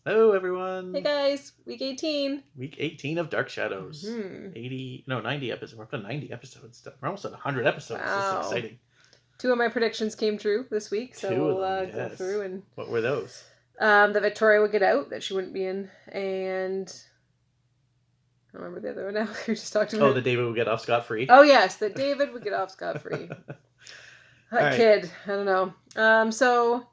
Hello, everyone. Hey guys, week 18. Week 18 of Dark Shadows. Hmm. 90 episodes. We're up to 90 episodes. We're almost at 100 episodes. This is Wow. exciting. 2 of my predictions came true this week, so Two of we'll them, go yes. through and What were those? that Victoria would get out, that she wouldn't be in, and I don't remember the other one now. We just talked about. Oh, that David would get off scot-free. Oh yes, that David would get off scot-free. That right. kid, I don't know. So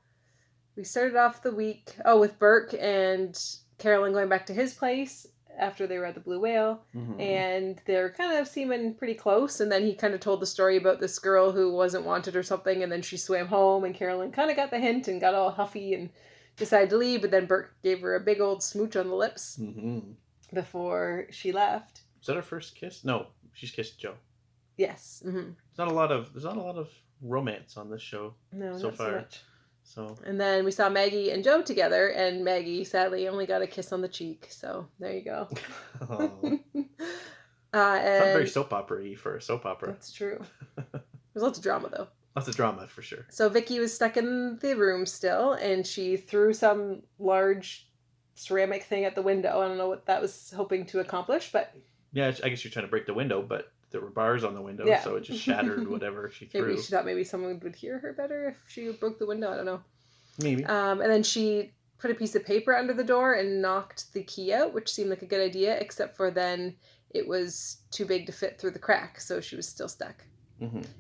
we started off the week with Burke and Carolyn going back to his place after they were at the Blue Whale, and they're kind of seeming pretty close. And then he kind of told the story about this girl who wasn't wanted or something, and then she swam home, and Carolyn kind of got the hint and got all huffy and decided to leave. But then Burke gave her a big old smooch on the lips before she left. Was that her first kiss? No, she's kissed Joe. Yes. There's not a lot of romance on this show. No, so not far. so much. So. And then we saw Maggie and Joe together, and Maggie sadly only got a kiss on the cheek. So there you go. It's not very soap opera-y for a soap opera. That's true. There's lots of drama though. Lots of drama for sure. So Vicky was stuck in the room still, and she threw some large ceramic thing at the window. I don't know what that was hoping to accomplish, but yeah, I guess you're trying to break the window, but there were bars on the window, so it just shattered whatever she threw. Maybe she thought someone would hear her better if she broke the window. I don't know. Maybe. And then she put a piece of paper under the door and knocked the key out, which seemed like a good idea, except for then it was too big to fit through the crack, so she was still stuck.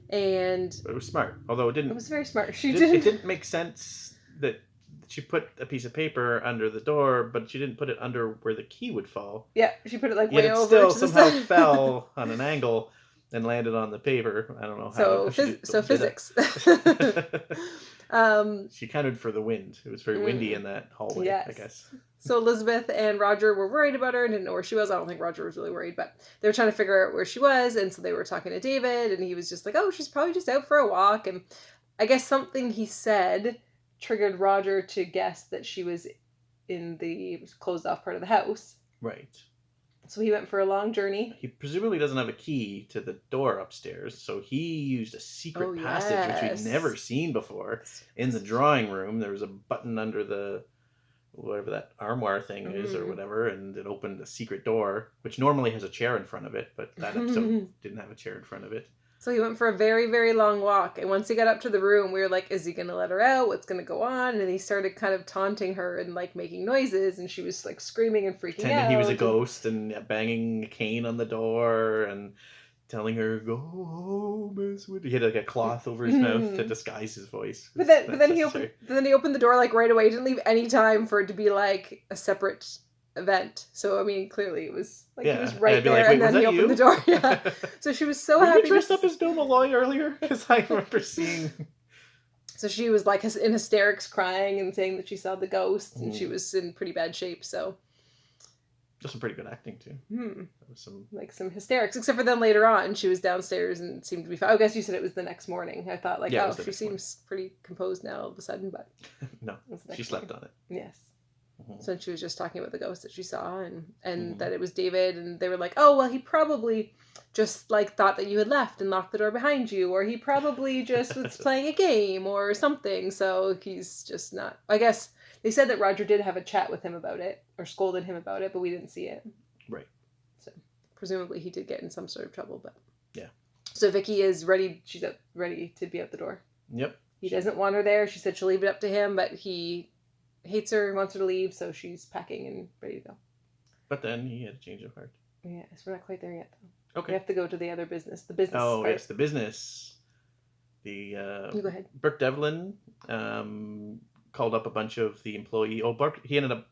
And but it was smart, although it didn't. It was very smart. It didn't make sense that she put a piece of paper under the door, but she didn't put it under where the key would fall. Yeah, she put it like Yet way it over. Still somehow fell on an angle and landed on the paper. I don't know how. So physics. She counted for the wind. It was very windy in that hallway. Yes. I guess. So Elizabeth and Roger were worried about her and didn't know where she was. I don't think Roger was really worried, but they were trying to figure out where she was, and so they were talking to David, and he was just like, "Oh, she's probably just out for a walk." And I guess something he said triggered Roger to guess that she was in the closed off part of the house. Right. So he went for a long journey. He presumably doesn't have a key to the door upstairs, so he used a secret passage, which we'd never seen before. In the drawing room, there was a button under the whatever that armoire thing is or whatever, and it opened a secret door, which normally has a chair in front of it, but that episode didn't have a chair in front of it. So he went for a very, very long walk, and once he got up to the room, we were like, is he going to let her out? What's going to go on? And he started kind of taunting her and, like, making noises, and she was, like, screaming and freaking out. Pretending he was a ghost and banging a cane on the door and telling her, "Go home, Miss Wood." He had, like, a cloth over his mouth to disguise his voice. But then he opened the door, like, right away. He didn't leave any time for it to be, like, a separate event. So I mean, clearly it was like he was right there, like, and then he opened the door. Yeah. So she was so happy. You dressed up as Bill Malloy earlier, because I remember seeing. So she was like in hysterics, crying and saying that she saw the ghost, and she was in pretty bad shape. So just some pretty good acting too. There was some hysterics, except for then later on, she was downstairs and seemed to be fine. I guess you said it was the next morning. I thought she seems pretty composed now all of a sudden, but no, she slept on it. Yes. So she was just talking about the ghost that she saw and that it was David, and they were like, oh, well, he probably just like thought that you had left and locked the door behind you, or he probably just was playing a game or something. So he's just not, I guess they said that Roger did have a chat with him about it or scolded him about it, but we didn't see it. Right. So presumably he did get in some sort of trouble, but yeah. So Vicky is ready. She's ready to be out the door. Yep. He doesn't want her there. She said she'll leave it up to him, but he hates her, wants her to leave, so she's packing and ready to go. But then he had a change of heart. Yes, we're not quite there yet, though. Okay. We have to go to the other business. The business. Oh, part. Yes, the business. You go ahead. Burke Devlin called up a bunch of the employee. Oh, Burke, he ended up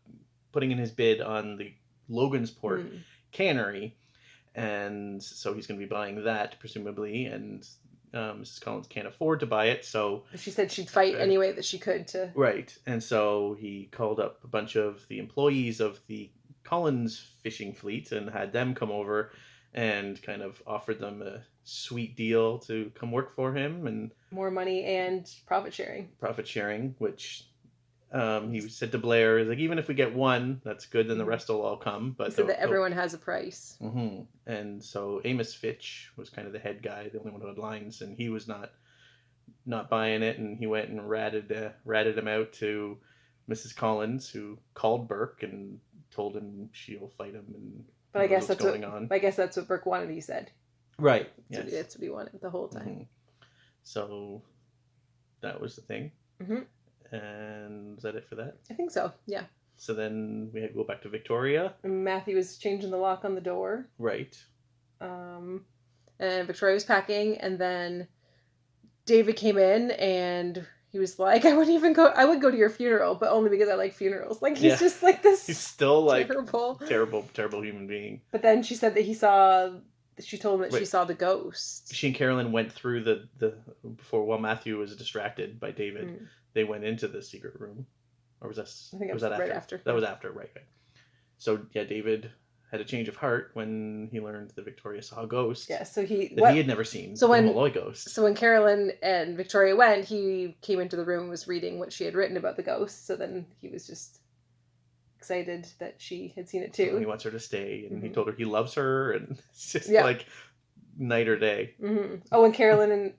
putting in his bid on the Logansport cannery, and so he's going to be buying that, presumably, and Mrs. Collins can't afford to buy it, so she said she'd fight any way that she could to. Right, and so he called up a bunch of the employees of the Collins fishing fleet and had them come over and kind of offered them a sweet deal to come work for him, and more money and profit sharing, which he said to Blair, like, even if we get one, that's good, then the rest will all come. But he said that everyone has a price. And so Amos Fitch was kind of the head guy, the only one who had lines, and he was not buying it, and he went and ratted him out to Mrs. Collins, who called Burke and told him she'll fight him, and but I guess that's what Burke wanted. He said, right. Yes, that's what he wanted the whole time. Mm-hmm. So that was the thing. Mm-hmm. And is that it for that? I think so. Yeah. So then we had to go back to Victoria. Matthew was changing the lock on the door. Right. And Victoria was packing, and then David came in, and he was like, I would go to your funeral, but only because I like funerals. Like, he's just like this. He's still like terrible human being. But then she said that she told him that she saw the ghost. She and Carolyn went through while Matthew was distracted by David, they went into the secret room. Or was that? I think it was that right after. That was after, right. So yeah, David had a change of heart when he learned that Victoria saw a ghost. Yeah, so he had never seen. So the Molloy ghost. So when Carolyn and Victoria went, he came into the room and was reading what she had written about the ghost. So then he was just excited that she had seen it too. So he wants her to stay, and he told her he loves her, and it's just like night or day. Mm-hmm. Oh, when Carolyn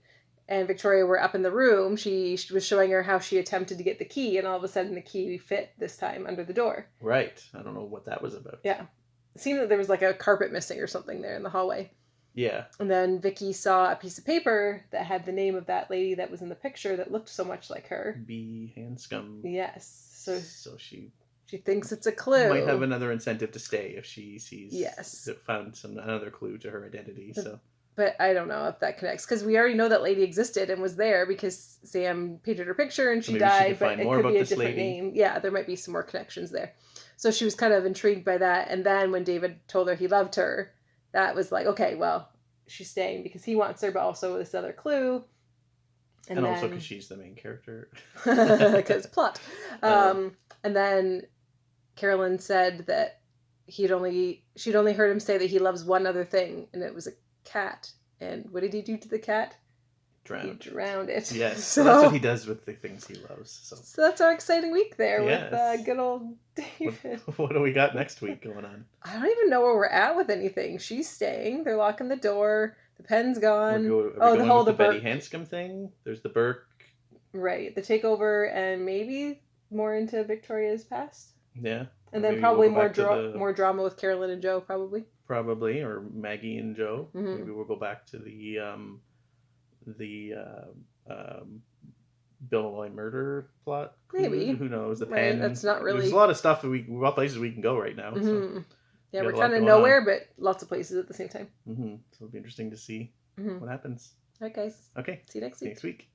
and Victoria were up in the room, she was showing her how she attempted to get the key, and all of a sudden the key fit this time under the door. Right. I don't know what that was about. Yeah. It seemed that there was like a carpet missing or something there in the hallway. Yeah. And then Vicky saw a piece of paper that had the name of that lady that was in the picture that looked so much like her. B. Hanscom. Yes. So she thinks it's a clue. Might have another incentive to stay if she sees. Yes. Found another clue to her identity. So. But I don't know if that connects, because we already know that lady existed and was there because Sam painted her picture and she died, but it could be a different name. Yeah, there might be some more connections there. So she was kind of intrigued by that. And then when David told her he loved her, that was like, okay, well, she's staying because he wants her, but also this other clue. And also because she's the main character. Because plot. And then Carolyn said that she'd only heard him say that he loves one other thing, and it was a cat. And what did he do to the cat? He drowned it. Yes, so that's what he does with the things he loves. So that's our exciting week there with good old David. What do we got next week going on? I don't even know where we're at with anything. She's staying. They're locking the door. The pen's gone. The Betty Hanscom thing. There's the Burke. Right, the takeover, and maybe more into Victoria's past. Yeah. And then probably more drama with Carolyn and Joe, probably. Probably, or Maggie and Joe. Mm-hmm. Maybe we'll go back to the Bill Malloy murder plot. Maybe. Who knows? The pen. That's not really. There's a lot of stuff that a lot of places we can go right now. Mm-hmm. So yeah, we're kind of nowhere, but lots of places at the same time. Mm-hmm. So it'll be interesting to see what happens. All right, guys. Okay. See you next week.